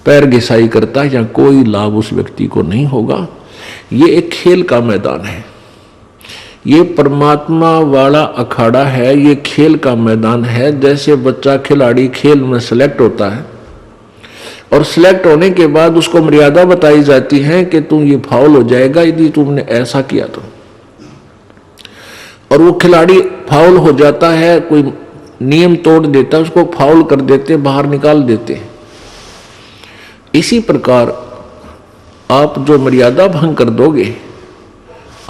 पैर घिसाई करता है, या कोई लाभ उस व्यक्ति को नहीं होगा। ये एक खेल का मैदान है, ये परमात्मा वाला अखाड़ा है, ये खेल का मैदान है। जैसे बच्चा खिलाड़ी खेल में सेलेक्ट होता है और सिलेक्ट होने के बाद उसको मर्यादा बताई जाती है कि तुम ये फाउल हो जाएगा यदि तुमने ऐसा किया तो, और वो खिलाड़ी फाउल हो जाता है, कोई नियम तोड़ देता है, उसको फाउल कर देते, बाहर निकाल देते। इसी प्रकार आप जो मर्यादा भंग कर दोगे,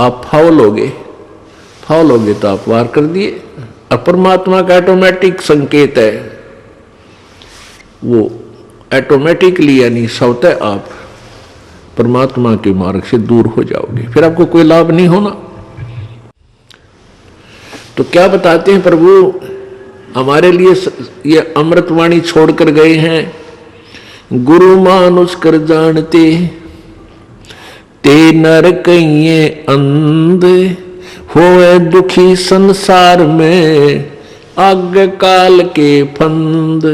आप फाउल होगे तो आप वार कर दिए। और परमात्मा का ऑटोमेटिक संकेत है, वो ऑटोमेटिकली यानी स्वतः आप परमात्मा के मार्ग से दूर हो जाओगे, फिर आपको कोई लाभ नहीं होना। तो क्या बताते हैं प्रभु हमारे लिए, ये अमृतवाणी छोड़कर गए हैं, गुरु मानुष कर जानते ते नर कहिए अंध, होए दुखी संसार में आज्ञा काल के फंद।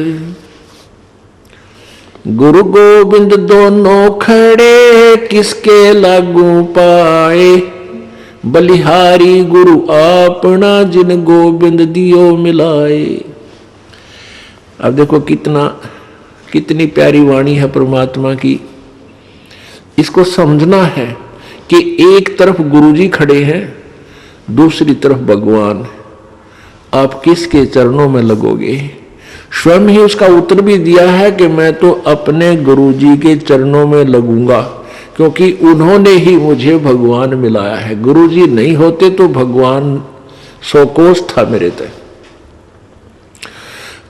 गुरु गोविंद दोनों खड़े किसके लागू पाए, बलिहारी गुरु अपना जिन गोविंद दियो मिलाए। अब देखो कितनी प्यारी वाणी है परमात्मा की। इसको समझना है कि एक तरफ गुरुजी खड़े हैं, दूसरी तरफ भगवान। आप किसके चरणों में लगोगे? स्वयं ही उसका उत्तर भी दिया है कि मैं तो अपने गुरुजी के चरणों में लगूंगा, क्योंकि उन्होंने ही मुझे भगवान मिलाया है। गुरुजी नहीं होते तो भगवान सौकोश था मेरे तक।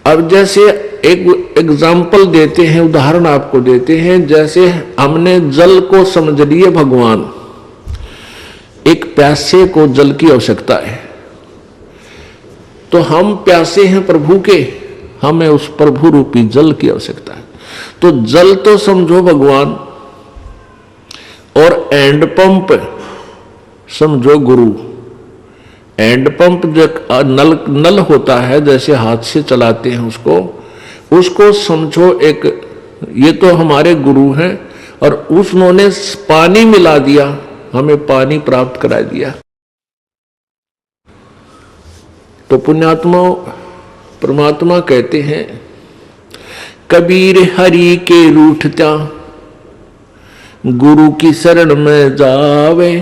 अब जैसे एक एग्जाम्पल देते हैं, उदाहरण आपको देते हैं। जैसे हमने जल को समझ लिए भगवान, एक प्यासे को जल की आवश्यकता है, तो हम प्यासे हैं प्रभु के, हमें उस प्रभु रूपी जल की आवश्यकता है। तो जल तो समझो भगवान, और एंड पंप समझो गुरु। एंड पंप जो नल होता है, जैसे हाथ से चलाते हैं उसको समझो एक, ये तो हमारे गुरु हैं, और उन्होंने पानी मिला दिया, हमें पानी प्राप्त करा दिया। तो पुण्यात्मा परमात्मा कहते हैं, कबीर हरि के रूठता गुरु की शरण में जावे,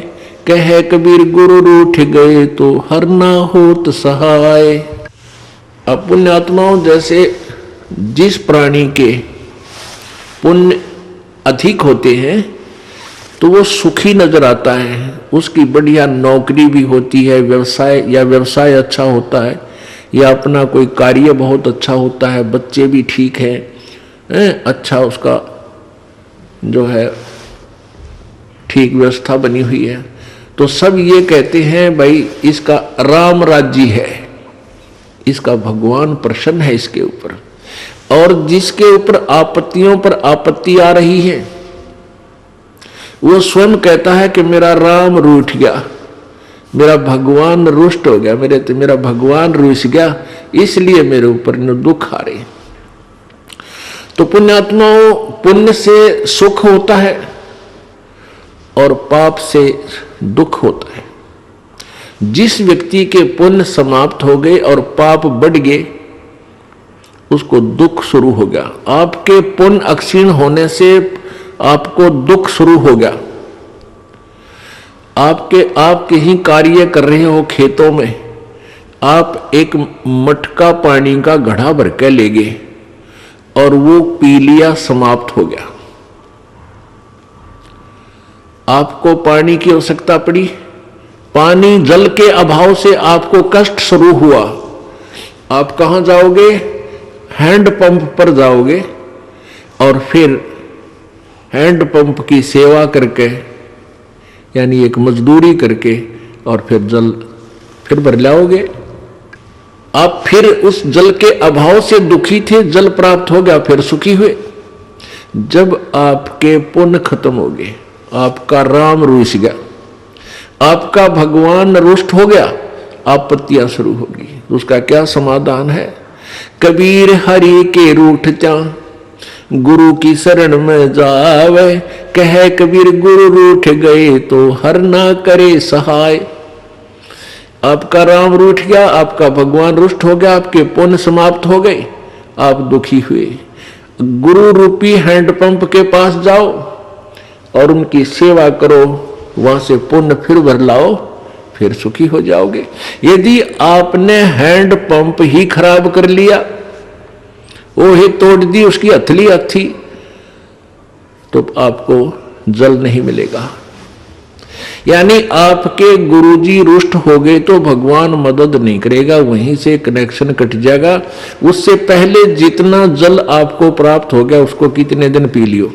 कहे कबीर गुरु रूठ गए तो हर ना होत सहाय। अब पुण्यात्माओं, जैसे जिस प्राणी के पुण्य अधिक होते हैं तो वो सुखी नजर आता है, उसकी बढ़िया नौकरी भी होती है, व्यवसाय अच्छा होता है, या अपना कोई कार्य बहुत अच्छा होता है, बच्चे भी ठीक हैं, अच्छा उसका जो है ठीक व्यवस्था बनी हुई है। तो सब ये कहते हैं भाई इसका राम राज्य है, इसका भगवान प्रसन्न है इसके ऊपर। और जिसके ऊपर आपत्तियों पर आपत्ति आ रही है, वो स्वयं कहता है कि मेरा राम रूठ गया, मेरा भगवान रुष्ट हो गया, मेरा भगवान रूठ गया, इसलिए मेरे ऊपर दुख आ रहे। तो पुण्यात्माओं, पुण्य से सुख होता है और पाप से दुख होता है। जिस व्यक्ति के पुण्य समाप्त हो गए और पाप बढ़ गए, उसको दुख शुरू हो गया। आपके पुण्य अक्षीण होने से आपको दुख शुरू हो गया। आपके ही कार्य कर रहे हो खेतों में, आप एक मटका पानी का घड़ा भर के ले गए और वो पी लिया, समाप्त हो गया। आपको पानी की आवश्यकता पड़ी, पानी जल के अभाव से आपको कष्ट शुरू हुआ। आप कहां जाओगे? हैंड पंप पर जाओगे, और फिर हैंड पंप की सेवा करके, यानी एक मजदूरी करके, और फिर जल फिर भर लाओगे। आप फिर उस जल के अभाव से दुखी थे, जल प्राप्त हो गया, फिर सुखी हुए। जब आपके पुण्य खत्म हो गए, आपका राम रूठ गया, आपका भगवान रुष्ट हो गया, आपत्तियां शुरू होगी। उसका क्या समाधान है? कबीर हरि के रूठता गुरु की शरण में जावे, कहे कबीर गुरु रूठ गए तो हर ना करे सहाय। आपका राम रूठ गया, आपका भगवान रुष्ट हो गया, आपके पुण्य समाप्त हो गए, आप दुखी हुए। गुरु रूपी हैंडपंप के पास जाओ और उनकी सेवा करो, वहां से पुण्य फिर भर लाओ, फिर सुखी हो जाओगे। यदि आपने हैंडपंप ही खराब कर लिया, वो ही तोड़ दी, उसकी हथली हथी, तो आपको जल नहीं मिलेगा। यानी आपके गुरुजी रुष्ट हो गए तो भगवान मदद नहीं करेगा, वहीं से कनेक्शन कट जाएगा। उससे पहले जितना जल आपको प्राप्त हो गया उसको कितने दिन पी लियो।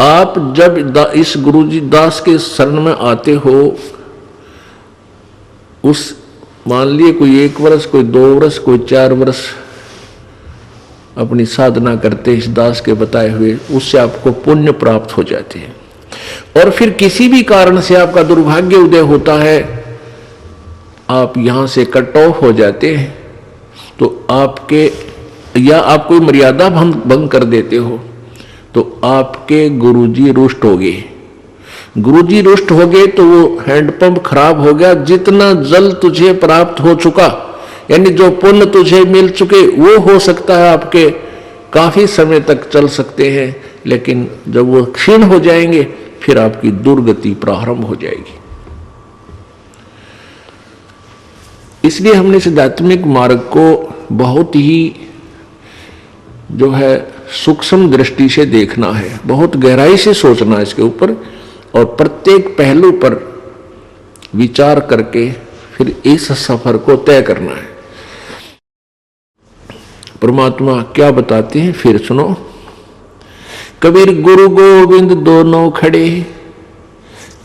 आप जब इस गुरुजी दास के शरण में आते हो, उस मान लिए कोई 1 वर्ष, कोई 2 वर्ष, कोई 4 वर्ष अपनी साधना करते इस दास के बताए हुए, उससे आपको पुण्य प्राप्त हो जाते हैं। और फिर किसी भी कारण से आपका दुर्भाग्य उदय होता है, आप यहां से कट ऑफ हो जाते हैं, तो आपके या आप कोई मर्यादा भंग कर देते हो, तो आपके गुरुजी रुष्ट हो गए। गुरुजी रुष्ट हो गए तो वो हैंडपंप खराब हो गया। जितना जल तुझे प्राप्त हो चुका, यानी जो पुण्य तुझे मिल चुके, वो हो सकता है आपके काफी समय तक चल सकते हैं, लेकिन जब वो क्षीण हो जाएंगे फिर आपकी दुर्गति प्रारंभ हो जाएगी। इसलिए हमने आध्यात्मिक मार्ग को बहुत ही जो है सूक्ष्म दृष्टि से देखना है, बहुत गहराई से सोचना है इसके ऊपर, और प्रत्येक पहलू पर विचार करके फिर इस सफर को तय करना है। परमात्मा क्या बताते हैं फिर सुनो। कबीर गुरु गोविंद दोनों खड़े,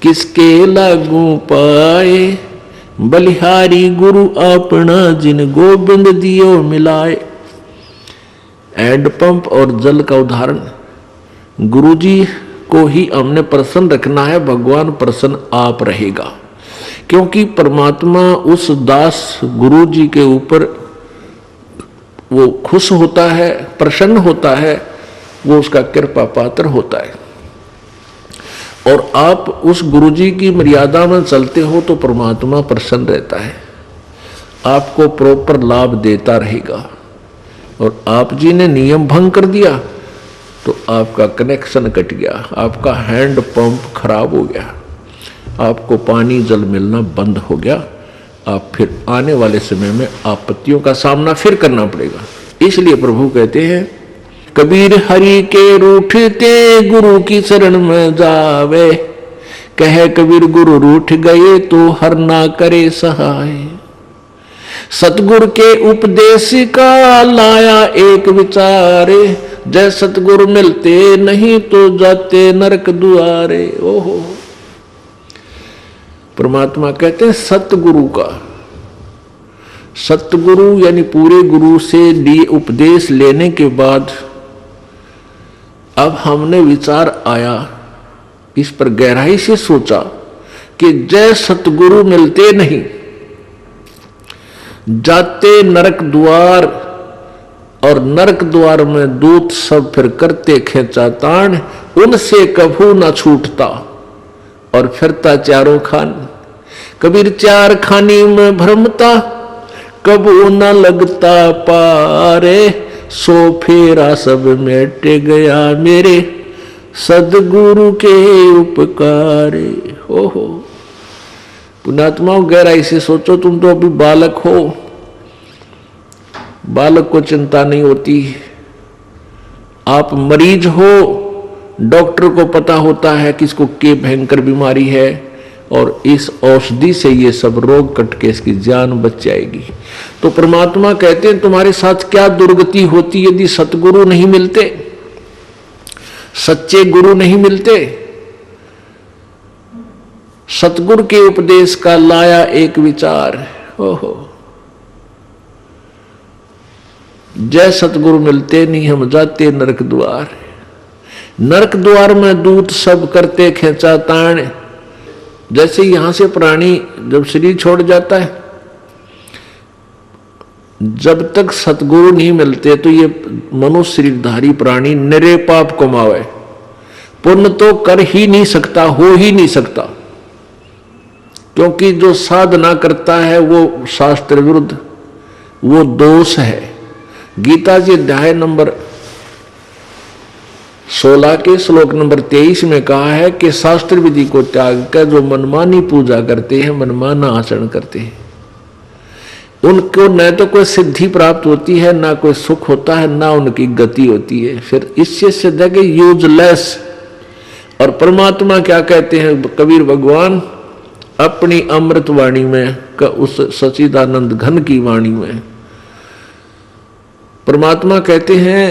किसके लागू पाए, बलिहारी गुरु अपना जिन गोविंद दियो मिलाए। हैंडपंप और जल का उदाहरण, गुरुजी को ही हमने प्रसन्न रखना है, भगवान प्रसन्न आप रहेगा, क्योंकि परमात्मा उस दास गुरुजी के ऊपर वो खुश होता है, प्रसन्न होता है, वो उसका कृपा पात्र होता है। और आप उस गुरुजी की मर्यादा में चलते हो तो परमात्मा प्रसन्न रहता है, आपको प्रॉपर लाभ देता रहेगा। और आप जी ने नियम भंग कर दिया तो आपका कनेक्शन कट गया, आपका हैंड पंप खराब हो गया, आपको पानी जल मिलना बंद हो गया। आप फिर आने वाले समय में आपत्तियों का सामना फिर करना पड़ेगा। इसलिए प्रभु कहते हैं, कबीर हरि के रूठते गुरु की शरण में जावे, कहे कबीर गुरु रूठ गए तो हर ना करे सहाय। सतगुरु के उपदेश का लाया एक विचारे, जय सतगुरु मिलते नहीं तो जाते नरक दुआरे। ओहो, परमात्मा कहते हैं सतगुरु का, सतगुरु यानी पूरे गुरु से लिए उपदेश लेने के बाद अब हमने विचार आया, इस पर गहराई से सोचा कि जय सतगुरु मिलते नहीं, जाते नरक द्वार, और नरक द्वार में दूत सब फिर करते खेचा तान, उनसे कभू न छूटता और फिरता चारों खान। कबीर चार खानी में भ्रमता, कबू न लगता पारे, सो फेरा सब मिट गया मेरे सदगुरु के उपकारे। ओहो पुण्यात्माओं, गहराई से सोचो, तुम तो अभी बालक हो, बालक को चिंता नहीं होती। आप मरीज हो, डॉक्टर को पता होता है कि इसको क्या भयंकर बीमारी है, और इस औषधि से ये सब रोग कट के इसकी जान बच जाएगी। तो परमात्मा कहते हैं तुम्हारे साथ क्या दुर्गति होती यदि सतगुरु नहीं मिलते, सच्चे गुरु नहीं मिलते। सतगुरु के उपदेश का लाया एक विचार, ओहो जय सतगुरु मिलते नहीं हम जाते नरक द्वार। नरक द्वार में दूत सब करते खेचा ताण। जैसे यहां से प्राणी जब शरीर छोड़ जाता है, जब तक सतगुरु नहीं मिलते तो ये मनुष्य शरीरधारी प्राणी निरे पाप कमावे, पुण्य तो कर ही नहीं सकता, हो ही नहीं सकता। क्योंकि जो साधना करता है वो शास्त्र विरुद्ध, वो दोष है। गीता जी अध्याय नंबर 16 के श्लोक नंबर 23 में कहा है कि शास्त्र विधि को त्याग कर जो मनमानी पूजा करते हैं, मनमाना आचरण करते हैं, उनको न तो कोई सिद्धि प्राप्त होती है, ना कोई सुख होता है, ना उनकी गति होती है। फिर इससे सिद्ध है कि यूजलेस। और परमात्मा क्या कहते हैं कबीर भगवान अपनी अमृत वाणी में, उस सच्चिदानंद घन की वाणी में परमात्मा कहते हैं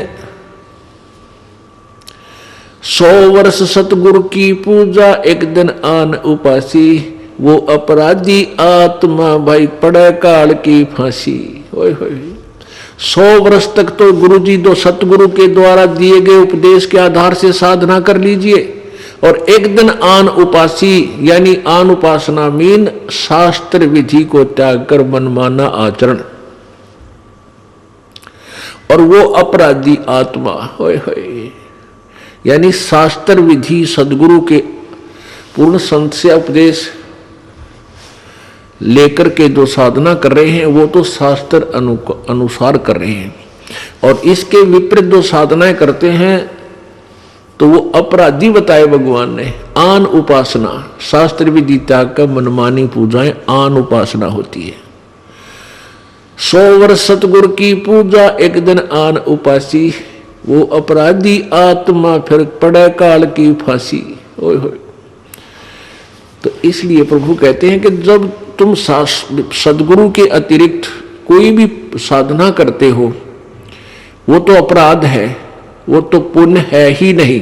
100 वर्ष सतगुरु की पूजा एक दिन आन उपासी, वो अपराधी आत्मा भाई पड़े काल की फांसी। ओए होए 100 वर्ष तक तो गुरु जी दो सतगुरु के द्वारा दिए गए उपदेश के आधार से साधना कर लीजिए, और एक दिन आन उपासी यानी आन उपासना मीन शास्त्र विधि को त्याग कर मनमाना आचरण, और वो अपराधी आत्मा होए होए यानी शास्त्र विधि सदगुरु के पूर्ण संत से उपदेश लेकर के जो साधना कर रहे हैं वो तो शास्त्र अनुसार कर रहे हैं, और इसके विपरीत जो साधनाएं करते हैं तो वो अपराधी बताए भगवान ने। आन उपासना शास्त्र विधि त्याग कर मनमानी पूजाएं आन उपासना होती है। 100 वर्ष सतगुरु की पूजा एक दिन आन उपासी, वो अपराधी आत्मा फिर पड़े काल की फांसी। ओए होए तो इसलिए प्रभु कहते हैं कि जब तुम सदगुरु के अतिरिक्त कोई भी साधना करते हो वो तो अपराध है, वो तो पुण्य है ही नहीं।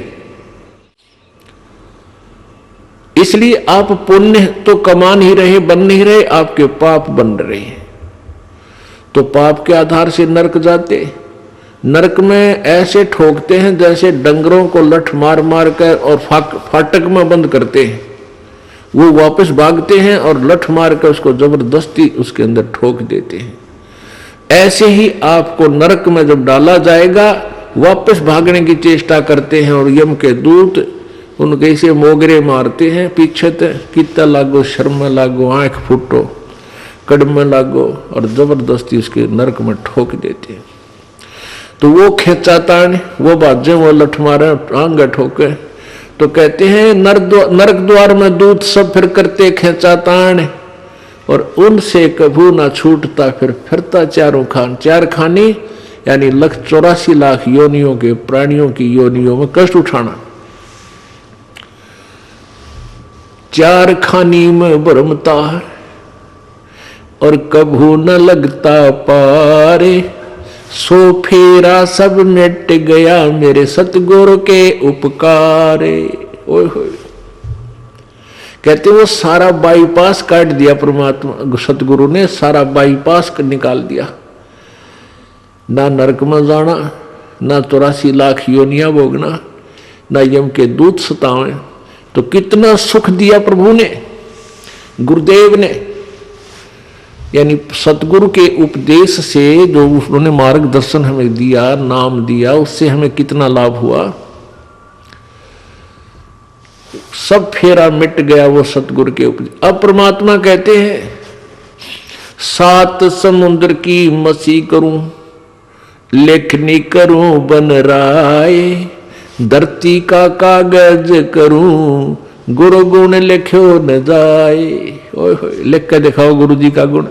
इसलिए आप पुण्य तो कमा नहीं रहे, बन नहीं रहे, आपके पाप बन रहे हैं। तो पाप के आधार से नरक जाते, नरक में ऐसे ठोकते हैं जैसे डंगरों को लठ मार मार कर और फाटक में बंद करते हैं, वो वापस भागते हैं और लठ मार कर उसको जबरदस्ती उसके अंदर ठोक देते हैं। ऐसे ही आपको नरक में जब डाला जाएगा वापस भागने की चेष्टा करते हैं, और यम के दूत उनके ऐसे मोगरे मारते हैं पीछे तक, कितना लागो शर्म लागो आंख फूटो कड़म लागो, और जबरदस्ती उसके नरक में ठोक देते हैं। तो वो खेचातान वो बाजे वो लठ मारे आंग ठोके, तो कहते हैं नरक द्वार में दूत सब फिर करते खेचातान, और उनसे कभू ना छूटता फिर फिरता चारों खान। चार खानी यानी 1,84,00,000 योनियों के प्राणियों की योनियों में कष्ट उठाना। चार खानी में भरमता और कभू न लगता पारे, सो फेरा सब मिट गया मेरे सतगुरु के उपकारे। ओए होए कहते वो सारा बाईपास काट दिया परमात्मा सतगुरु ने, सारा बाईपास निकाल दिया। ना नरक में जाना, ना 84,00,000 योनिया भोगना, ना यम के दूत सतावे। तो कितना सुख दिया प्रभु ने, गुरुदेव ने, यानी सतगुरु के उपदेश से जो उन्होंने मार्गदर्शन हमें दिया, नाम दिया, उससे हमें कितना लाभ हुआ। सब फेरा मिट गया वो सतगुरु के उपदेश। अब परमात्मा कहते हैं 7 समुद्र की मसी करूं, लेखनी करूं बन राय, धरती का कागज करूं, गुरु गुण लिखो न जाए। ओए होए लिख कर दिखाओ गुरु जी का गुण।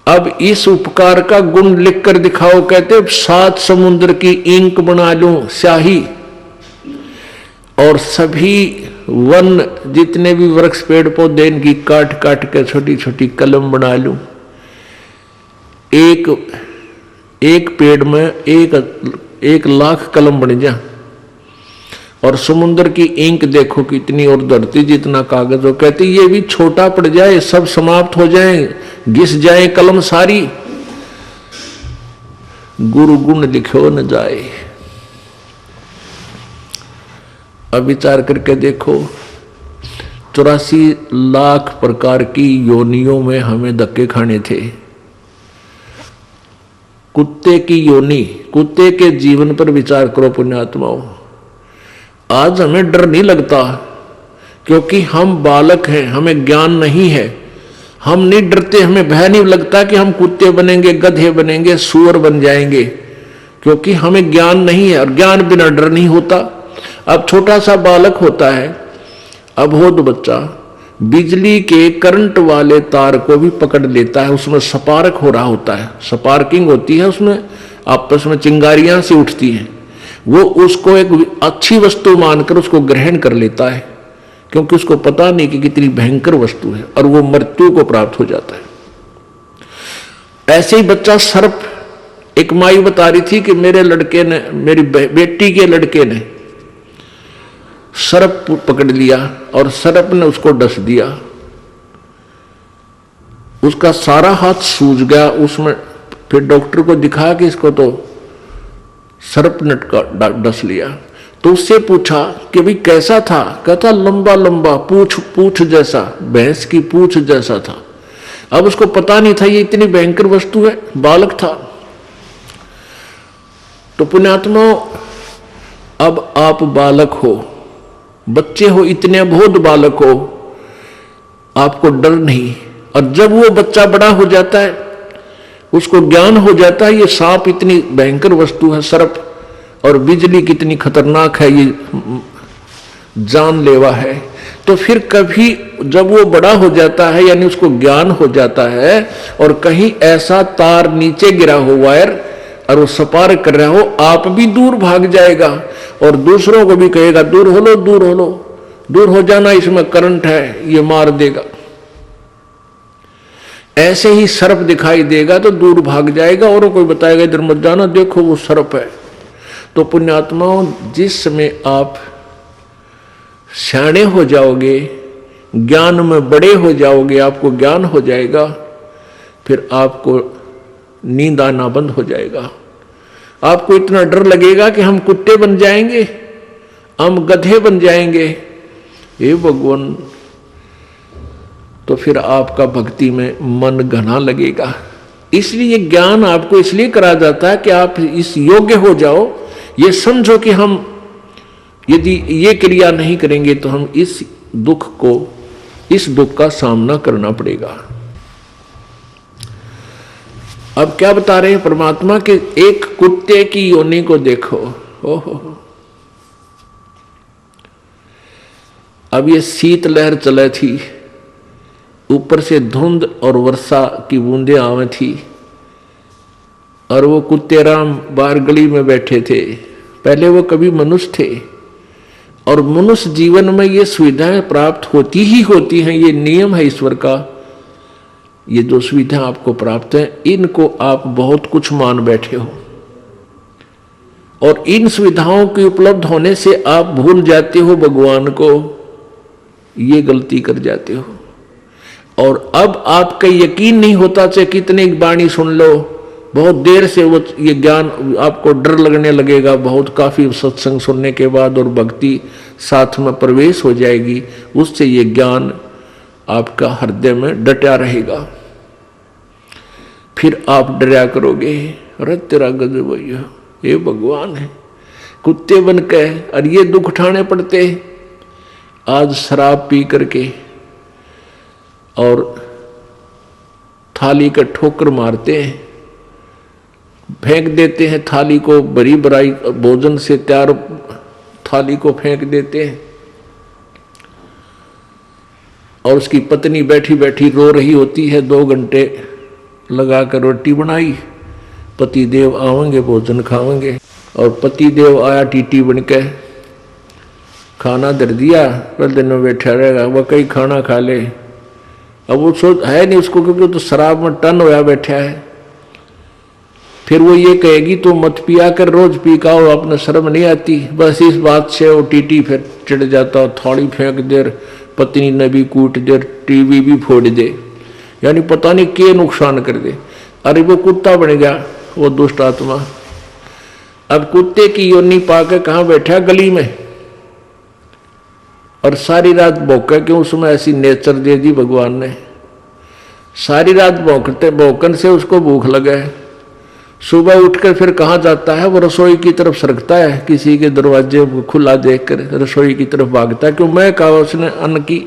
अब इस उपकार का गुण लिख कर दिखाओ, कहते 7 समुद्र की इंक बना लूं स्याही, और सभी वन जितने भी वृक्ष पेड़ पौधे इनकी काट काट के छोटी छोटी कलम बना लूं। एक पेड़ में 1,00,000 कलम बन जा, और समुद्र की इंक देखो कितनी, और धरती जितना कागज हो। कहते ये भी छोटा पड़ जाए, सब समाप्त हो जाए, घिस जाए कलम सारी, गुरु गुण लिखो न जाए। अब विचार करके देखो 84,00,000 प्रकार की योनियों में हमें धक्के खाने थे, कुत्ते की योनि, कुत्ते के जीवन पर विचार करो पुण्यात्माओं। आज हमें डर नहीं लगता क्योंकि हम बालक हैं, हमें ज्ञान नहीं है। हम नहीं डरते, हमें भय नहीं लगता कि हम कुत्ते बनेंगे, गधे बनेंगे, सूअर बन जाएंगे, क्योंकि हमें ज्ञान नहीं है। और ज्ञान बिना डर नहीं होता। अब छोटा सा बालक होता है, अबोध बच्चा, बिजली के करंट वाले तार को भी पकड़ लेता है। उसमें स्पार्क हो रहा होता है, स्पार्किंग होती है, उसमें आपस में चिंगारियां सी उठती हैं। वो उसको एक अच्छी वस्तु मानकर उसको ग्रहण कर लेता है, क्योंकि उसको पता नहीं कि कितनी भयंकर वस्तु है, और वो मृत्यु को प्राप्त हो जाता है। ऐसे ही बच्चा सर्प, एक माई बता रही थी कि मेरे लड़के ने, मेरी बेटी के लड़के ने सर्प पकड़ लिया और सर्प ने उसको डस दिया। उसका सारा हाथ सूज गया। उसमें फिर डॉक्टर को दिखा कि इसको तो सर्प ने डस लिया। तो उससे पूछा कि भाई कैसा था? कहता लंबा लंबा, पूछ जैसा, भैंस की पूछ जैसा था। अब उसको पता नहीं था ये इतनी भयंकर वस्तु है, बालक था। तो पुण्यात्माओं, अब आप बालक हो, बच्चे हो, इतने अबोध बालक हो, आपको डर नहीं। और जब वो बच्चा बड़ा हो जाता है, उसको ज्ञान हो जाता है ये सांप इतनी भयंकर वस्तु है, सर्प, और बिजली कितनी खतरनाक है, ये जानलेवा है। तो फिर कभी जब वो बड़ा हो जाता है, यानी उसको ज्ञान हो जाता है, और कहीं ऐसा तार नीचे गिरा हो, वायर, और वो स्पार्क कर रहा हो, आप भी दूर भाग जाएगा और दूसरों को भी कहेगा दूर हो लो, दूर हो लो, दूर हो जाना, इसमें करंट है, ये मार देगा। ऐसे ही सर्प दिखाई देगा तो दूर भाग जाएगा, और कोई बताएगा इधर मत जाना, देखो वो सर्प है। तो पुण्यात्माओं, जिस समय आप सियाणे हो जाओगे, ज्ञान में बड़े हो जाओगे, आपको ज्ञान हो जाएगा, फिर आपको नींद आना बंद हो जाएगा। आपको इतना डर लगेगा कि हम कुत्ते बन जाएंगे, हम गधे बन जाएंगे, हे भगवान। तो फिर आपका भक्ति में मन घना लगेगा। इसलिए ज्ञान आपको इसलिए करा जाता है कि आप इस योग्य हो जाओ, ये समझो कि हम यदि ये क्रिया नहीं करेंगे तो हम इस दुख का सामना करना पड़ेगा। अब क्या बता रहे हैं परमात्मा कि एक कुत्ते की योनि को देखो। ओहो, अब ये शीत लहर चले थी, ऊपर से धुंध और वर्षा की बूंदें आवे थी, और वो कुत्ते राम बाहर गली में बैठे थे। पहले वो कभी मनुष्य थे, और मनुष्य जीवन में ये सुविधाएं प्राप्त होती ही होती हैं, ये नियम है ईश्वर का। ये जो सुविधा आपको प्राप्त है, इनको आप बहुत कुछ मान बैठे हो, और इन सुविधाओं के उपलब्ध होने से आप भूल जाते हो भगवान को, ये गलती कर जाते हो। और अब आपका यकीन नहीं होता, चाहे कितने वाणी सुन लो, बहुत देर से वो ये ज्ञान आपको डर लगने लगेगा। बहुत काफी सत्संग सुनने के बाद और भक्ति साथ में प्रवेश हो जाएगी, उससे ये ज्ञान आपका हृदय में डटा रहेगा। फिर आप डरा करोगे, अरे तेरा गजब ये भगवान है, कुत्ते बन के और ये दुख उठाने पड़ते। आज शराब पी करके और थाली का ठोकर मारते हैं, फेंक देते हैं थाली को, बड़ी बड़ाई भोजन से तैयार थाली को फेंक देते हैं, और उसकी पत्नी बैठी बैठी रो रही होती है। 2 घंटे लगाकर रोटी बनाई, पति देव आवेंगे भोजन खावेंगे, और पति देव आया टीटी बन के, खाना धर दिया, कल दिन में बैठा रहेगा, वह कई खाना खा ले। अब वो सोच है नहीं उसको, क्योंकि तो शराब में टन होया बैठा है। फिर वो ये कहेगी तो मत पिया कर, रोज पी का हो, अपने शर्म नहीं आती। बस इस बात से वो टीटी फिर चिढ़ जाता, थोड़ी फेंक देर, पत्नी ने भी कूट दे, टीवी भी फोड़ दे, यानी पता नहीं क्या नुकसान कर दे। अरे वो कुत्ता बन गया वो दुष्ट आत्मा। अब कुत्ते की योनि पाकर कहाँ बैठा? गली में, और सारी रात भौंका, क्यों उसमें ऐसी नेचर दे दी भगवान ने। सारी रात भौंकते भौंकन से उसको भूख लगा है, सुबह उठकर फिर कहाँ जाता है? वो रसोई की तरफ सरकता है, किसी के दरवाजे को खुला देखकर रसोई की तरफ भागता है, क्यों? मैं कहा उसने अन्न की।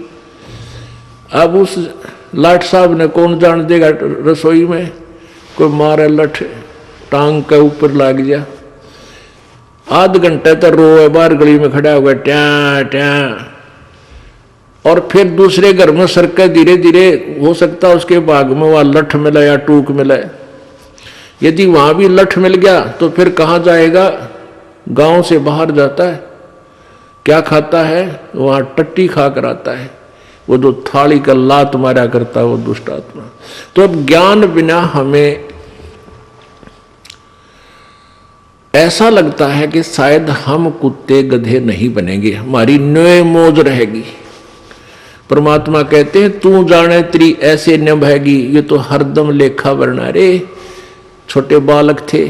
अब उस लाट साहब ने कौन जान देगा, रसोई में कोई मारे लठ टांग के ऊपर लाग गया। आध घंटे तक रोए, बाहर गली में खड़ा हुआ ट्या ट्या, और फिर दूसरे घर में सरके धीरे धीरे, हो सकता उसके भाग में वह लठ मिला या टूक मिला। यदि वहां भी लठ मिल गया तो फिर कहाँ जाएगा? गांव से बाहर जाता है। क्या खाता है? वहां टट्टी खा कर आता है, वो जो थाली का लात मारा करता है वो दुष्ट आत्मा। तो अब ज्ञान बिना हमें ऐसा लगता है कि शायद हम कुत्ते गधे नहीं बनेंगे, हमारी न्योय मौज रहेगी। परमात्मा कहते हैं तू जाने तेरी ऐसे न बहेगी, ये तो हरदम लेखा वरना रे। छोटे बालक थे,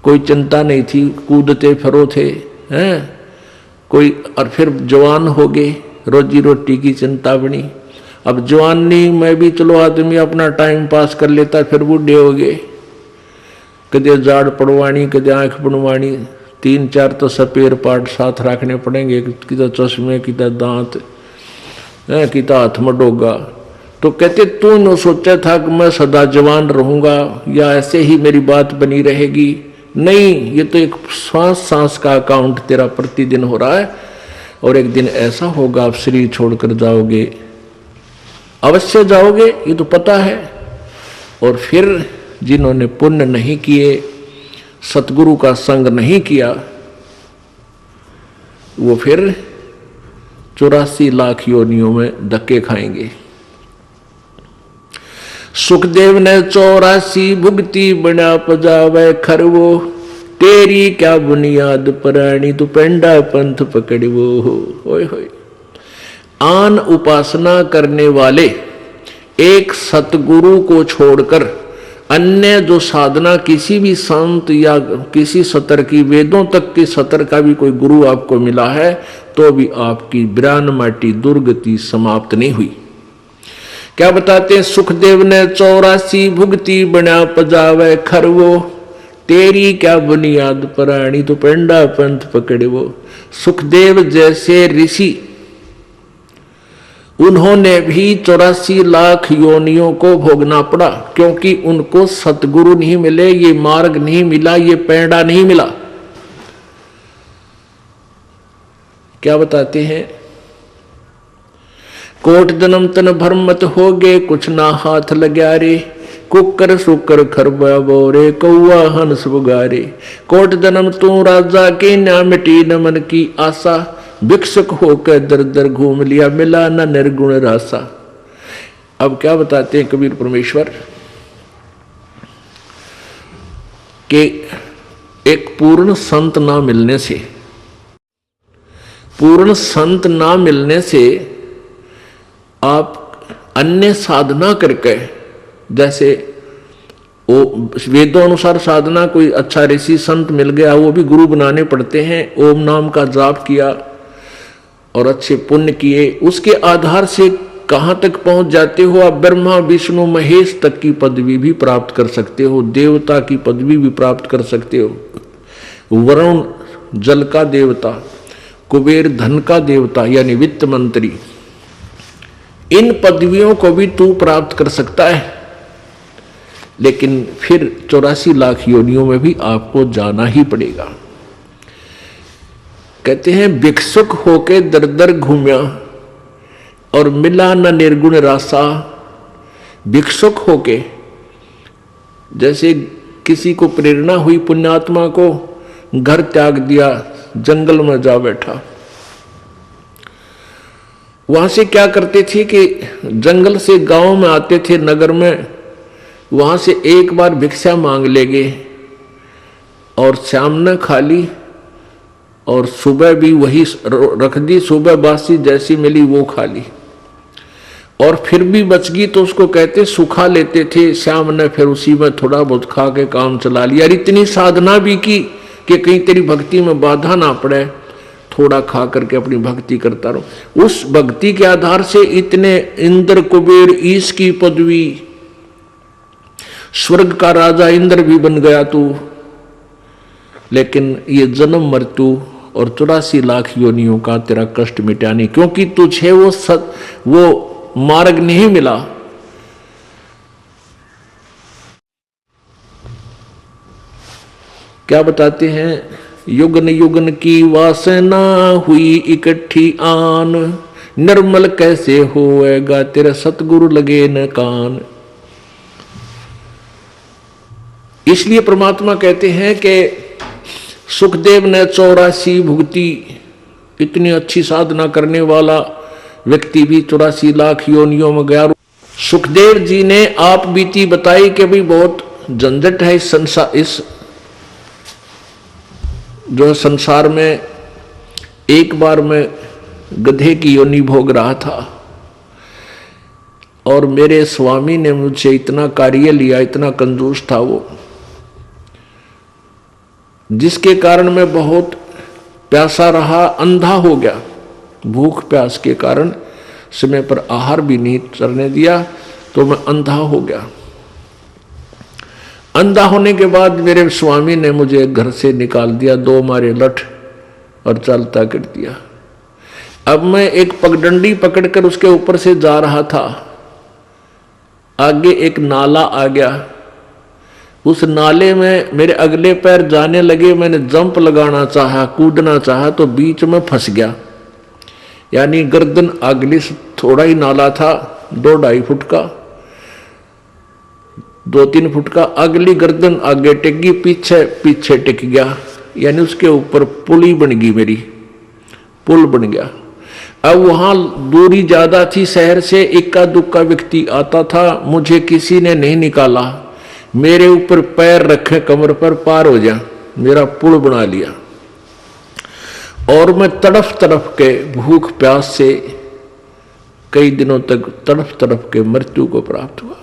कोई चिंता नहीं थी, कूदते फिरो थे, हैं कोई, और फिर जवान हो गए, रोजी रोटी की चिंता बनी। अब जवानी में भी चलो आदमी अपना टाइम पास कर लेता, फिर बूढ़े हो गए, कदे जाड़ पड़वानी, कदे आंख बनवानी, 3-4 तो सपेर पार्ट साथ रखने पड़ेंगे, किता चश्मे, किता दांत, किता हाथ में डोगा। तो कहते तू न सोचा था कि मैं सदा जवान रहूंगा या ऐसे ही मेरी बात बनी रहेगी। नहीं, ये तो एक सांस सांस का अकाउंट तेरा प्रतिदिन हो रहा है, और एक दिन ऐसा होगा आप शरीर छोड़कर जाओगे, अवश्य जाओगे, ये तो पता है। और फिर जिन्होंने पुण्य नहीं किए, सतगुरु का संग नहीं किया, वो फिर 84 लाख योनियों में धक्के खाएंगे। सुखदेव ने 84 भुगती बना पजावे खरवो, तेरी क्या बुनियाद प्राणी तू पेंडा पंथ पकड़वो। होय होय। आन उपासना करने वाले एक सतगुरु को छोड़कर अन्य जो साधना किसी भी संत या किसी सतर की, वेदों तक के सतर का भी कोई गुरु आपको मिला है तो भी आपकी ब्राह्मटी दुर्गति समाप्त नहीं हुई। क्या बताते हैं? सुखदेव ने 84 भुगती बना पजावे खरवो, तेरी क्या बुनियाद प्राणी तो पेंडा पंथ पकड़वो। सुखदेव जैसे ऋषि, उन्होंने भी 84 लाख योनियों को भोगना पड़ा, क्योंकि उनको सतगुरु नहीं मिले, ये मार्ग नहीं मिला, ये पेंडा नहीं मिला। क्या बताते हैं? कोट जन्म तन भरमत हो गए, कुछ ना हाथ लग्या रे, कुकर सुकर खरबा बोरे, कौआ हंस बुगारे। कोट जन्म तू राजा के, ना मिटी न मन की आशा, भिक्षुक होकर दर दर घूम लिया, मिला न निर्गुण रासा। अब क्या बताते हैं कबीर परमेश्वर कि एक पूर्ण संत ना मिलने से, पूर्ण संत ना मिलने से आप अन्य साधना करके, जैसे वो वेदों अनुसार साधना, कोई अच्छा ऋषि संत मिल गया, वो भी गुरु बनाने पड़ते हैं। ओम नाम का जाप किया और अच्छे पुण्य किए, उसके आधार से कहाँ तक पहुंच जाते हो आप? ब्रह्मा विष्णु महेश तक की पदवी भी प्राप्त कर सकते हो, देवता की पदवी भी प्राप्त कर सकते हो। वरुण जल का देवता, कुबेर धन का देवता यानी वित्त मंत्री, इन पदवियों को भी तू प्राप्त कर सकता है। लेकिन फिर 84 लाख योनियों में भी आपको जाना ही पड़ेगा। कहते हैं भिक्षुक होके दर दर घूमिया और मिला न निर्गुण रासा। भिक्षुक होके, जैसे किसी को प्रेरणा हुई पुण्यात्मा को, घर त्याग दिया, जंगल में जा बैठा। वहां से क्या करते थे कि जंगल से गांव में आते थे, नगर में, वहां से एक बार भिक्षा मांग लेंगे और शाम न खा ली और सुबह भी वही रख दी, सुबह बासी जैसी मिली वो खा ली, और फिर भी बच गई तो उसको कहते सुखा लेते थे। शाम ने फिर उसी में थोड़ा बहुत खा के काम चला लिया। इतनी साधना भी की कि कहीं तेरी भक्ति में बाधा ना पड़े, थोड़ा खा करके अपनी भक्ति करता रहो। उस भक्ति के आधार से इतने इंद्र कुबेर ईश की पदवी, स्वर्ग का राजा इंद्र भी बन गया तू, लेकिन ये जन्म मृत्यु और 84 लाख योनियों का तेरा कष्ट मिटा नहीं, क्योंकि तुझे वो मार्ग नहीं मिला। क्या बताते हैं, युगन युगन की वासना हुई इकट्ठी आन, निर्मल कैसे होएगा तेरा सतगुरु लगे न कान। इसलिए परमात्मा कहते हैं कि सुखदेव ने 84 भुगती, इतनी अच्छी साधना करने वाला व्यक्ति भी 84 लाख योनियों में गया। सुखदेव जी ने आप बीती बताई कि भाई बहुत झंझट है इस संसार, इस जो संसार में। एक बार मैं गधे की योनि भोग रहा था और मेरे स्वामी ने मुझसे इतना कार्य लिया, इतना कंजूस था वो, जिसके कारण मैं बहुत प्यासा रहा, अंधा हो गया। भूख प्यास के कारण समय पर आहार भी नहीं करने दिया तो मैं अंधा हो गया। अंधा होने के बाद मेरे स्वामी ने मुझे घर से निकाल दिया, 2 मारे लठ और चलता कर दिया। अब मैं एक पगडंडी पकड़कर उसके ऊपर से जा रहा था, आगे एक नाला आ गया, उस नाले में मेरे अगले पैर जाने लगे। मैंने जंप लगाना चाहा, कूदना चाहा तो बीच में फंस गया, यानी गर्दन अगली, थोड़ा ही नाला था, 2-2.5 फुट का, 2-3 फुट का, अगली गर्दन आगे टिक गई, पीछे पीछे टिक गया, यानी उसके ऊपर पुली बन गई, मेरी पुल बन गया। अब वहां दूरी ज्यादा थी शहर से, इक्का दुक्का व्यक्ति आता था, मुझे किसी ने नहीं निकाला, मेरे ऊपर पैर रखे कमर पर, पार हो जा, मेरा पुल बना लिया। और मैं तड़फ तड़फ के भूख प्यास से कई दिनों तक तड़फ तड़फ के मृत्यु को प्राप्त हुआ।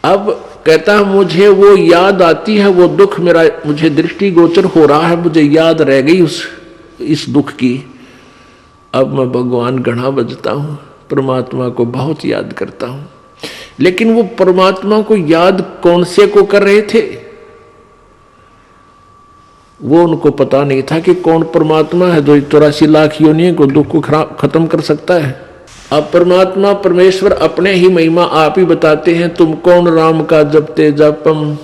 अब कहता मुझे वो याद आती है, वो दुख मेरा, मुझे दृष्टिगोचर हो रहा है, मुझे याद रह गई इस दुख की। अब मैं भगवान गणा बजता हूं, परमात्मा को बहुत याद करता हूं, लेकिन वो परमात्मा को याद कौन से को कर रहे थे, वो उनको पता नहीं था कि कौन परमात्मा है जो 84 लाख योनियों को दुख को खत्म कर सकता है। अब परमात्मा परमेश्वर अपने ही महिमा आप ही बताते हैं, तुम कौन राम का जपते जापम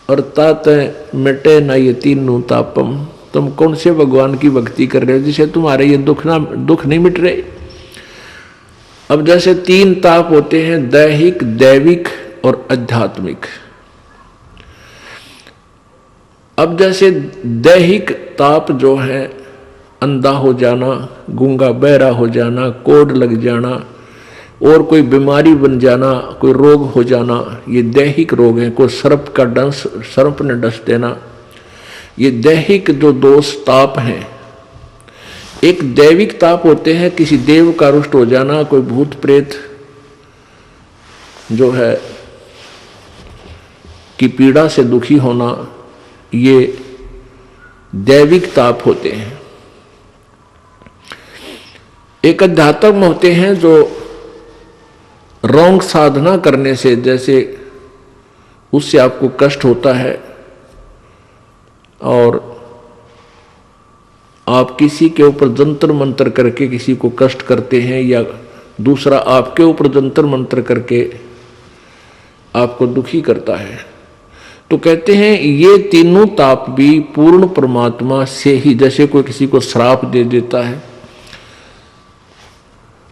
और ताते मिटे ना ये तीनों तापम। तुम कौन से भगवान की भक्ति कर रहे हो जिसे तुम्हारे ये दुख नहीं मिट रहे। अब जैसे 3 ताप होते हैं, दैहिक, दैविक और आध्यात्मिक। अब जैसे दैहिक ताप जो है, अंधा हो जाना, गूंगा बहरा हो जाना, कोढ़ लग जाना और कोई बीमारी बन जाना, कोई रोग हो जाना, ये दैहिक रोग है। कोई सर्प ने डस देना, ये दैहिक जो दोष ताप हैं। एक दैविक ताप होते हैं, किसी देव का रुष्ट हो जाना, कोई भूत प्रेत जो है की पीड़ा से दुखी होना, ये दैविक ताप होते हैं। एक अध्यात्म होते हैं जो रॉन्ग साधना करने से, जैसे उससे आपको कष्ट होता है और आप किसी के ऊपर जंतर मंतर करके किसी को कष्ट करते हैं, या दूसरा आपके ऊपर जंतर मंतर करके आपको दुखी करता है, तो कहते हैं ये तीनों ताप भी पूर्ण परमात्मा से ही, जैसे कोई किसी को श्राप दे देता है,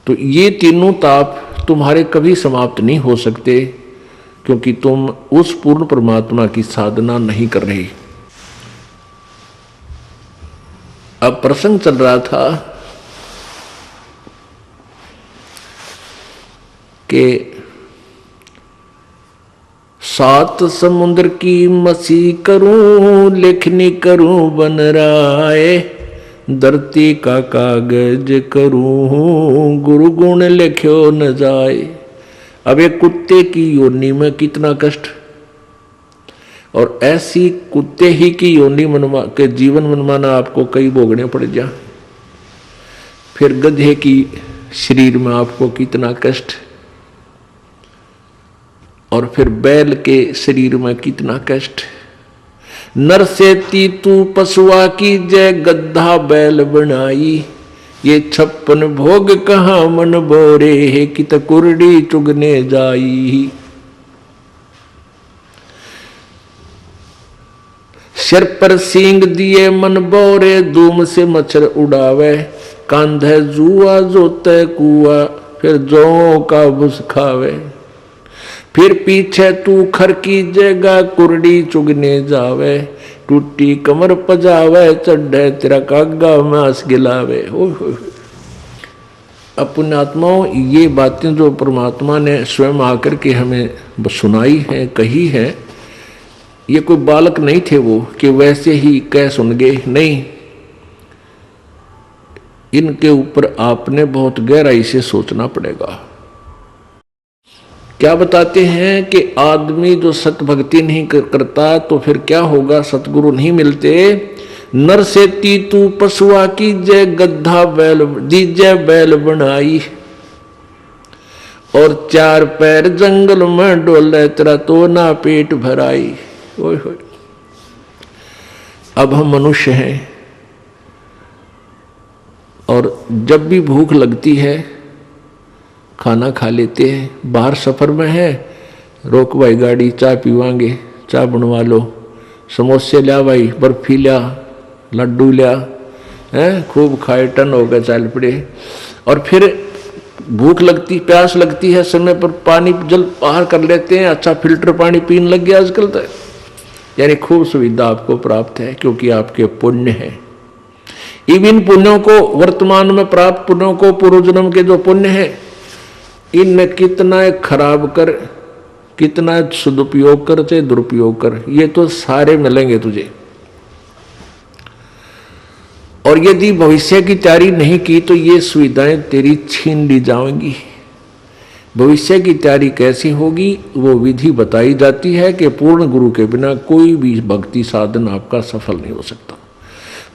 तो ये तीनों ताप तुम्हारे कभी समाप्त नहीं हो सकते, क्योंकि तुम उस पूर्ण परमात्मा की साधना नहीं कर रहे। अब प्रसंग चल रहा था कि 7 समुद्र की मसी करूं, लेखनी करूं बन राय, धरती का कागज करूं, गुरु गुण लिख्यो न जाए। अब एक कुत्ते की योनि में कितना कष्ट, और ऐसी कुत्ते ही की योनि मनवा के जीवन मनमाना आपको कई भोगने पड़ जा, फिर गधे की शरीर में आपको कितना कष्ट, और फिर बैल के शरीर में कितना कष्ट। नर से तू पशुआ की जय गद्दा बैल बनाई, ये 56 भोग कहाँ मन बोरे है कित कुरडी चुगने जाई। सिर पर सींग दिए मन बोरे, धूम से मच्छर उड़ावे, कांधे जुआ जोते कुआ, फिर जौ का भुस खावे। फिर पीछे तू खर की जगह कुरडी चुगने जावे, टूटी कमर पजावे, चढ़े तेरा कागा मांस गिलावे। अब पुण्यात्माओं, ये बातें जो परमात्मा ने स्वयं आकर के हमें सुनाई है, कही है, ये कोई बालक नहीं थे वो कि वैसे ही कह सुन गए, नहीं। इनके ऊपर आपने बहुत गहराई से सोचना पड़ेगा। क्या बताते हैं कि आदमी जो सत भक्ति नहीं करता तो फिर क्या होगा, सतगुरु नहीं मिलते। नर से तू पशुआ की जय गद्दा बैल दीजय बैल बनाई, और 4 पैर जंगल में डोले तेरा तो ना पेट भराई। ओए होए, अब हम मनुष्य हैं और जब भी भूख लगती है खाना खा लेते हैं। बाहर सफर में है, रोक भाई गाड़ी, चाय पीवांगे, चाय बनवा लो, समोसे लिया भाई, बर्फी लिया, लड्डू लिया, हैं खूब खाए, टन हो गए, चल पड़े। और फिर भूख लगती, प्यास लगती है, समय पर पानी जल बाहर कर लेते हैं, अच्छा फिल्टर पानी पीने लग गया आजकल तो। यानी खूब सुविधा आपको प्राप्त है क्योंकि आपके पुण्य है। इन पुण्यों को, वर्तमान में प्राप्त पुण्यों को, पूर्व जन्म के जो पुण्य है, इनमें कितना खराब कर, कितना सदुपयोग कर चाहे दुरुपयोग कर, ये तो सारे मिलेंगे तुझे। और यदि भविष्य की तैयारी नहीं की तो ये सुविधाएं तेरी छीन ली जाएंगी। भविष्य की तैयारी कैसी होगी वो विधि बताई जाती है कि पूर्ण गुरु के बिना कोई भी भक्ति साधन आपका सफल नहीं हो सकता।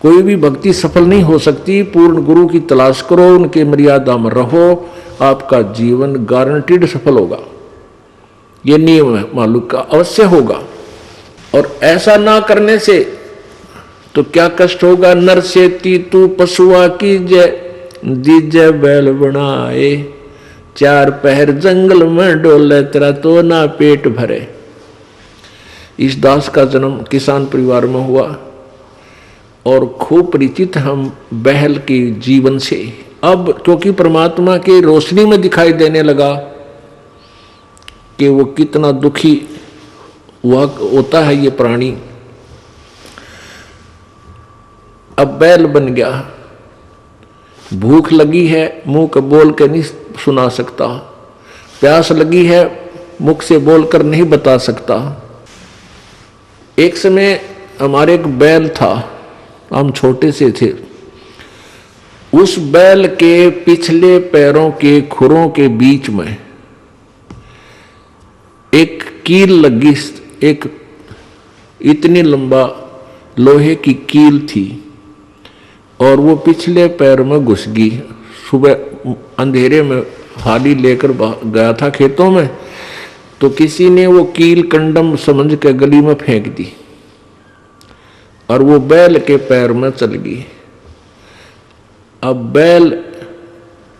कोई भी भक्ति सफल नहीं हो सकती। पूर्ण गुरु की तलाश करो, उनके मर्यादा में रहो, आपका जीवन गारंटीड सफल होगा। ये नियम है, मालूम का अवश्य होगा। और ऐसा ना करने से तो क्या कष्ट होगा। नर से तू पशुआ की जय दीजय बैल बनाए, 4 पहर जंगल में डोले तेरा तो ना पेट भरे। इस दास का जन्म किसान परिवार में हुआ और खूब परिचित हम बैल के जीवन से। अब क्योंकि परमात्मा की रोशनी में दिखाई देने लगा कि वो कितना दुखी हुआ होता है ये प्राणी। अब बैल बन गया, भूख लगी है, मुंह को बोल के नहीं सुना सकता, प्यास लगी है, मुख से बोलकर नहीं बता सकता। एक समय हमारे एक बैल था, हम छोटे से थे। उस बैल के पिछले पैरों के खुरों के बीच में एक कील लगी, एक इतनी लंबा लोहे की कील थी और वो पिछले पैर में घुस गई। सुबह अंधेरे में हाली लेकर गया था खेतों में, तो किसी ने वो कील कंडम समझ के गली में फेंक दी और वो बैल के पैर में चल गई। अब बैल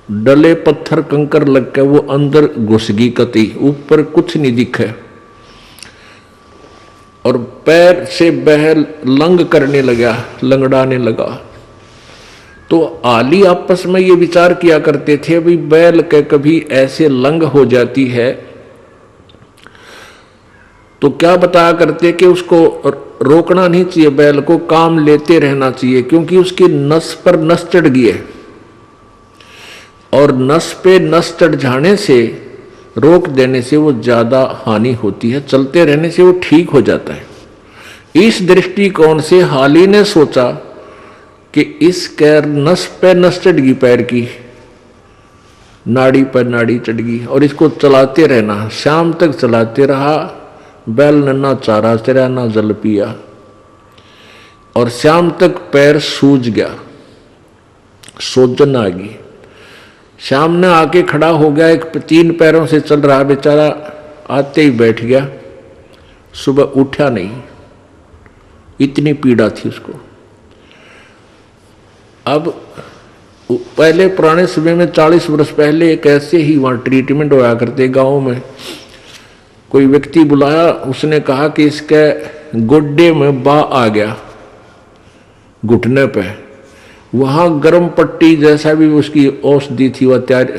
डले पत्थर कंकर लग के वो अंदर घुस गई, कती ऊपर कुछ नहीं दिखे और पैर से बैल लंग करने लगा, लंगड़ाने लगा। तो आली आपस में ये विचार किया करते थे, भाई बैल के कभी ऐसे लंग हो जाती है तो क्या बताया करते कि उसको रोकना नहीं चाहिए, बैल को काम लेते रहना चाहिए, क्योंकि उसकी नस पर नस चढ़ गई है और नस पे नस चढ़ जाने से, रोक देने से वो ज्यादा हानि होती है, चलते रहने से वो ठीक हो जाता है। इस दृष्टिकोण से हाली ने सोचा कि इस कैर नस पे नस चढ़ गई, पैर की नाड़ी पर नाड़ी चढ़ गई और इसको चलाते रहना। शाम तक चलाते रहा, बैल ने ना चारा चरा ना जल पिया और शाम तक पैर सूज गया, सोजन आ गई। शाम ने आके खड़ा हो गया, एक 3 पैरों से चल रहा बेचारा, आते ही बैठ गया, सुबह उठा नहीं, इतनी पीड़ा थी उसको। अब पहले पुराने समय में 40 वर्ष पहले एक ऐसे ही वहाँ ट्रीटमेंट होया करते गाँव में। कोई व्यक्ति बुलाया, उसने कहा कि इसके गोड्डे में बा आ गया घुटने पे, वहाँ गर्म पट्टी जैसा भी उसकी औषधि थी वह तैयार,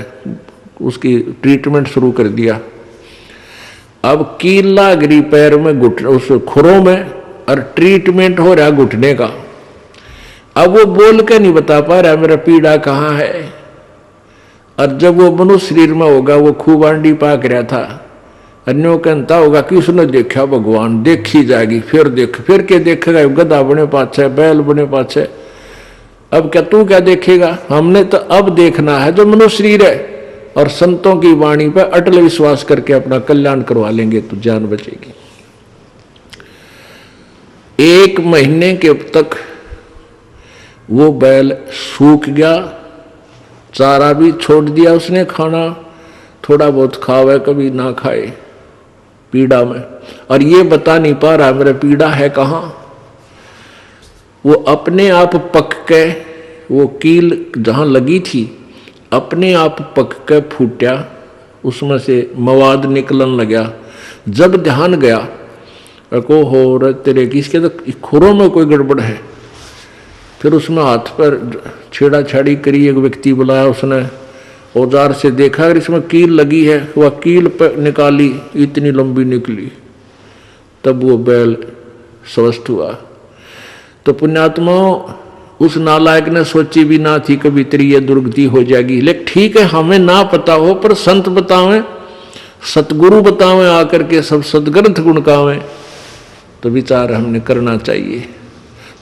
उसकी ट्रीटमेंट शुरू कर दिया। अब कीला गिरी पैर में, घुटने उस खुरों में, और ट्रीटमेंट हो रहा घुटने का। अब वो बोल के नहीं बता पा रहा मेरा पीड़ा कहाँ है। और जब वो मनुष्य शरीर में होगा, वो खूब आंडी पाक रहा था, अन्यों कहता होगा कि उसने देखा भगवान, देखी जाएगी, फिर देख, फिर के देखेगा, गधा बने पाछे, बैल बने पाछे। अब क्या तू क्या देखेगा? हमने तो अब देखना है जो मनुष्य शरीर है, और संतों की वाणी पर अटल विश्वास करके अपना कल्याण करवा लेंगे तो जान बचेगी। 1 महीने के तक वो बैल सूख गया, चारा भी छोड़ दिया उसने, खाना थोड़ा बहुत खावे कभी ना खाए, पीड़ा में। और ये बता नहीं पा रहा मेरा पीड़ा है कहाँ। वो अपने आप पक के, वो कील जहाँ लगी थी अपने आप पक के फूटा, उसमें से मवाद निकलन लगा। जब ध्यान गया को हो रहा तेरे की, इसके तो खुरों में कोई गड़बड़ है। फिर उसमें हाथ पर छेड़ा छाड़ी करी, एक व्यक्ति बुलाया, उसने औजार से देखा अगर इसमें कील लगी है, वह कील पर निकाली, इतनी लंबी निकली, तब वो बैल स्वस्थ हुआ। तो पुण्यात्माओं, उस नालायक ने सोची भी ना थी कभी तेरी ये दुर्गति हो जाएगी। लेकिन ठीक है, हमें ना पता हो पर संत बतावें, सतगुरु बतावें, आकर के सब सदग्रंथ गुणकावें, तो विचार हमने करना चाहिए।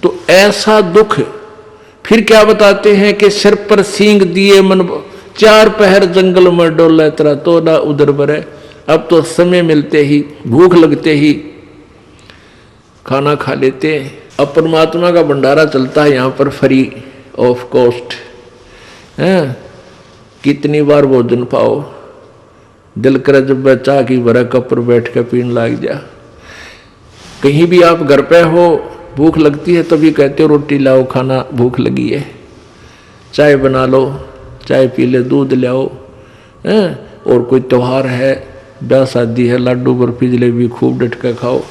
तो ऐसा दुख फिर क्या बताते हैं कि सिर पर सींग दिए मन, 4 पहर जंगल में डोले, तेरा तो ना उधर बरे। अब तो समय मिलते ही, भूख लगते ही खाना खा लेते हैं। अब परमात्मा का भंडारा चलता है यहाँ पर फ्री ऑफ कॉस्ट है। कितनी बार भोजन पाओ, दिल करे जब बच्चा की भरा कप पर बैठ कर पीने लग जा। कहीं भी आप घर पे हो, भूख लगती है तभी कहते हो रोटी लाओ, खाना भूख लगी है, चाय बना लो, चाय पी ले, दूध ले आओ, और कोई त्यौहार है, ब्याह शादी है, लड्डू बर्फी जलेबी खूब डट कर खाओ।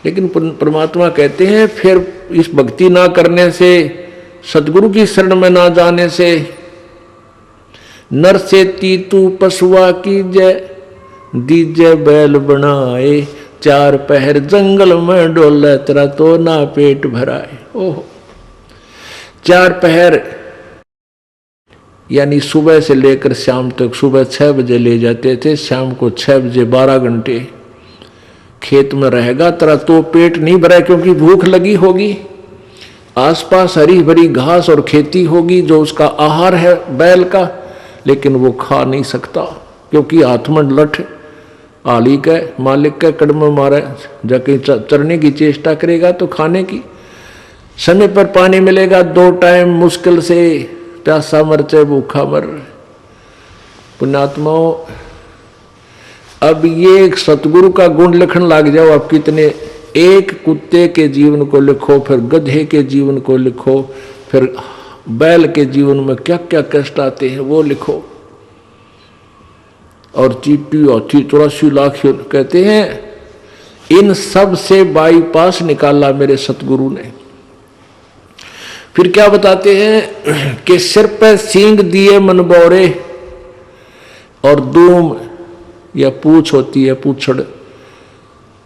लेकिन परमात्मा कहते हैं फिर इस भक्ति ना करने से, सदगुरु की शरण में ना जाने से, नर से तीतू पशुआ की जय, दीजे बैल बनाए, 4 पहर जंगल में डोले, तेरा तो ना पेट भराए। ओह, 4 पहर यानी सुबह से लेकर शाम तक। सुबह 6 बजे ले जाते थे, शाम को 6 बजे 12 घंटे खेत में रहेगा, तेरा तो पेट नहीं भरा, क्योंकि भूख लगी होगी। आसपास हरी भरी घास और खेती होगी जो उसका आहार है बैल का, लेकिन वो खा नहीं सकता, क्योंकि हाथ में लठ आली के मालिक के कदम मारे, जाके चरने की चेष्टा करेगा तो खाने की। समय पर पानी मिलेगा 2 टाइम, मुश्किल से, प्यासा मर चाहे भूखा मर। पुण्यात्माओं, अब ये एक सतगुरु का गुण लिखन लग जाओ, आप कितने, एक कुत्ते के जीवन को लिखो, फिर गधे के जीवन को लिखो, फिर बैल के जीवन में क्या क्या कष्ट आते हैं वो लिखो। और चीटी हाथी 84 लाख कहते हैं, इन सब से बाईपास निकाला मेरे सतगुरु ने। फिर क्या बताते हैं कि सिर पर सींग दिए मन बौरे, और दूम या पूछ होती है, पूछड़,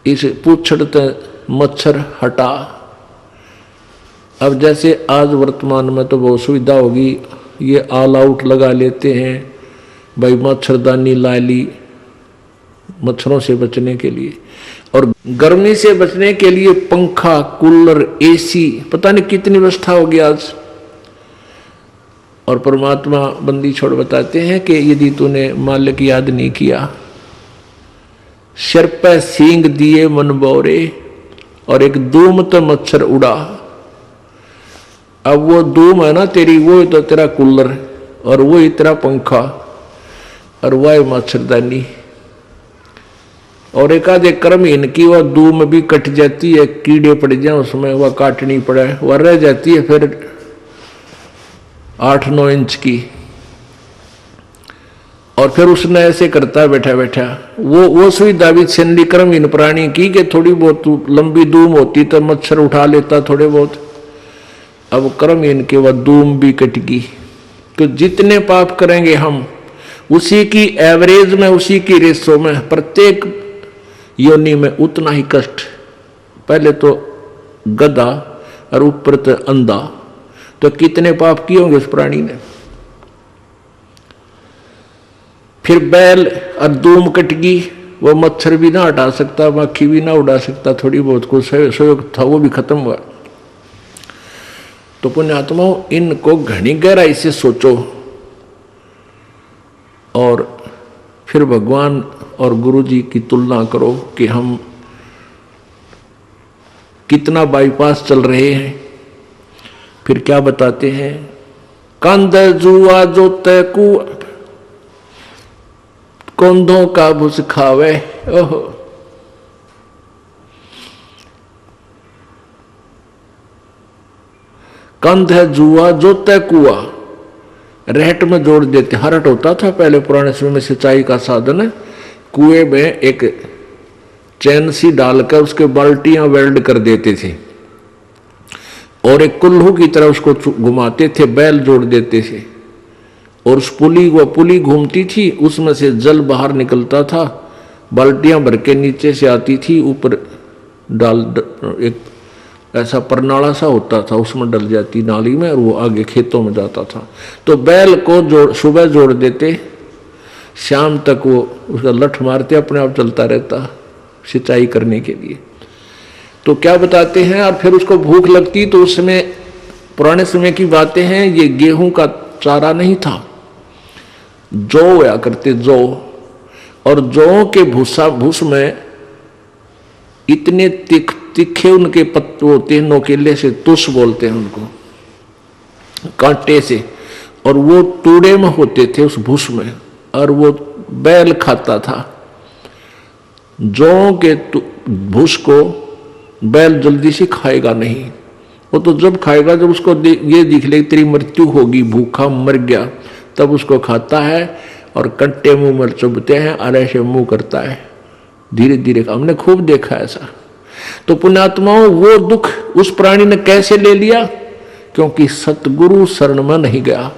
इस पूछड़ ते मच्छर हटा। अब जैसे आज वर्तमान में तो बहुत सुविधा होगी, ये ऑल आउट लगा लेते हैं भाई, मच्छरदानी ला ली मच्छरों से बचने के लिए, और गर्मी से बचने के लिए पंखा, कूलर, एसी, पता नहीं कितनी व्यवस्था होगी आज। और परमात्मा बंदी छोड़ बताते हैं कि यदि तूने मालिक याद नहीं किया, सिर पे सींग दिए मन बौरे, और एक धूम तो मच्छर उड़ा। अब वो धूम है ना तेरी, वो तो तेरा कूलर, और वो ही तेरा पंखा, और वह मच्छरदानी, और एक आधे कर्महीन की वह दूम भी कट जाती है, कीड़े पड़ जाए उसमें, वह काटनी पड़े, वह रह जाती है फिर 8-9 इंच की। और फिर उसने ऐसे करता बैठा बैठा, वो सुविधा भी छीन ली कर्महीन प्राणी की कि थोड़ी बहुत लंबी दूम होती तो मच्छर उठा लेता थोड़े बहुत। अब कर्महीन के वह दूम भी कट गई। तो जितने पाप करेंगे हम, उसी की एवरेज में, उसी की रेशो में, प्रत्येक योनि में उतना ही कष्ट। पहले तो गधा और ऊपर तो अंधा, तो कितने पाप किए होंगे उस प्राणी ने। फिर बैल और दूम कट गई, वो मच्छर भी ना हटा सकता, मक्खी भी ना उड़ा सकता, थोड़ी बहुत कुछ सहयोग था वो भी खत्म हुआ। तो पुण्यात्माओं, इनको घनी गहराई से सोचो और फिर भगवान और गुरु जी की तुलना करो कि हम कितना बाईपास चल रहे हैं। फिर क्या बताते हैं, कंध जुआ जोते कु कोंधों का भुस खावे। ओहो, कंध है जुआ जोते कुआ, रहट में जोड़ देते। हरट होता था पहले पुराने समय में सिंचाई का साधन है, कुएं में एक चैन सी डालकर उसके बाल्टियां वेल्ड कर देते थे और एक कुल्लू की तरह उसको घुमाते थे, बैल जोड़ देते थे और उस पुली घूमती थी, उसमें से जल बाहर निकलता था, बाल्टियां भर के नीचे से आती थी, ऊपर डाल एक ऐसा परनाला सा होता था, उसमें डल जाती नाली में और वो आगे खेतों में जाता था। तो बैल को सुबह जोड़ देते, शाम तक वो उसका लठ मारते, अपने आप चलता रहता सिंचाई करने के लिए। तो क्या बताते हैं, और फिर उसको भूख लगती तो उसमें, पुराने समय की बातें हैं, ये गेहूं का चारा नहीं था, जौ या करते जौ, और जौ के भूस में इतने तीखे उनके पत्ते होते हैं, नोकेले से, तुस बोलते हैं उनको, कांटे से, और वो टूड़े में होते थे उस भूस में, और वो बैल खाता था। जौ के भूस को बैल जल्दी से खाएगा नहीं, वो तो जब खाएगा जब उसको ये दिख ले तेरी मृत्यु होगी, भूखा मर गया, तब उसको खाता है और कट्टे मुंह में चुभते हैं और ऐसे मुंह करता है धीरे धीरे। हमने खूब देखा ऐसा। तो पुण्यात्माओं, वो दुख उस प्राणी ने कैसे ले लिया? क्योंकि सतगुरु शरण में नहीं गया।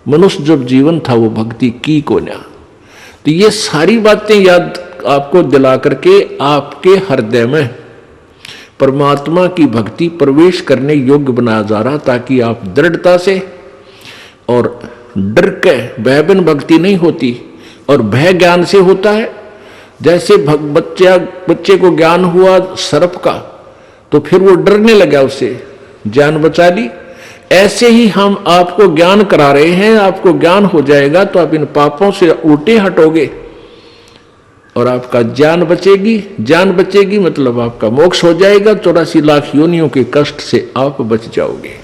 मनुष्य जब जीवन था वो भक्ति की को ना। तो ये सारी बातें याद आपको दिला करके आपके हृदय में परमात्मा की भक्ति प्रवेश करने योग्य बनाया जा रहा, ताकि आप दृढ़ता से, और डर के भय बिन भक्ति नहीं होती, और भय ज्ञान से होता है। जैसे बच्चे को ज्ञान हुआ सर्प का, तो फिर वो डरने लगा, उससे जान बचा ली। ऐसे ही हम आपको ज्ञान करा रहे हैं, आपको ज्ञान हो जाएगा तो आप इन पापों से उल्टे हटोगे और आपका जान बचेगी। जान बचेगी मतलब आपका मोक्ष हो जाएगा, 84 लाख योनियों के कष्ट से आप बच जाओगे।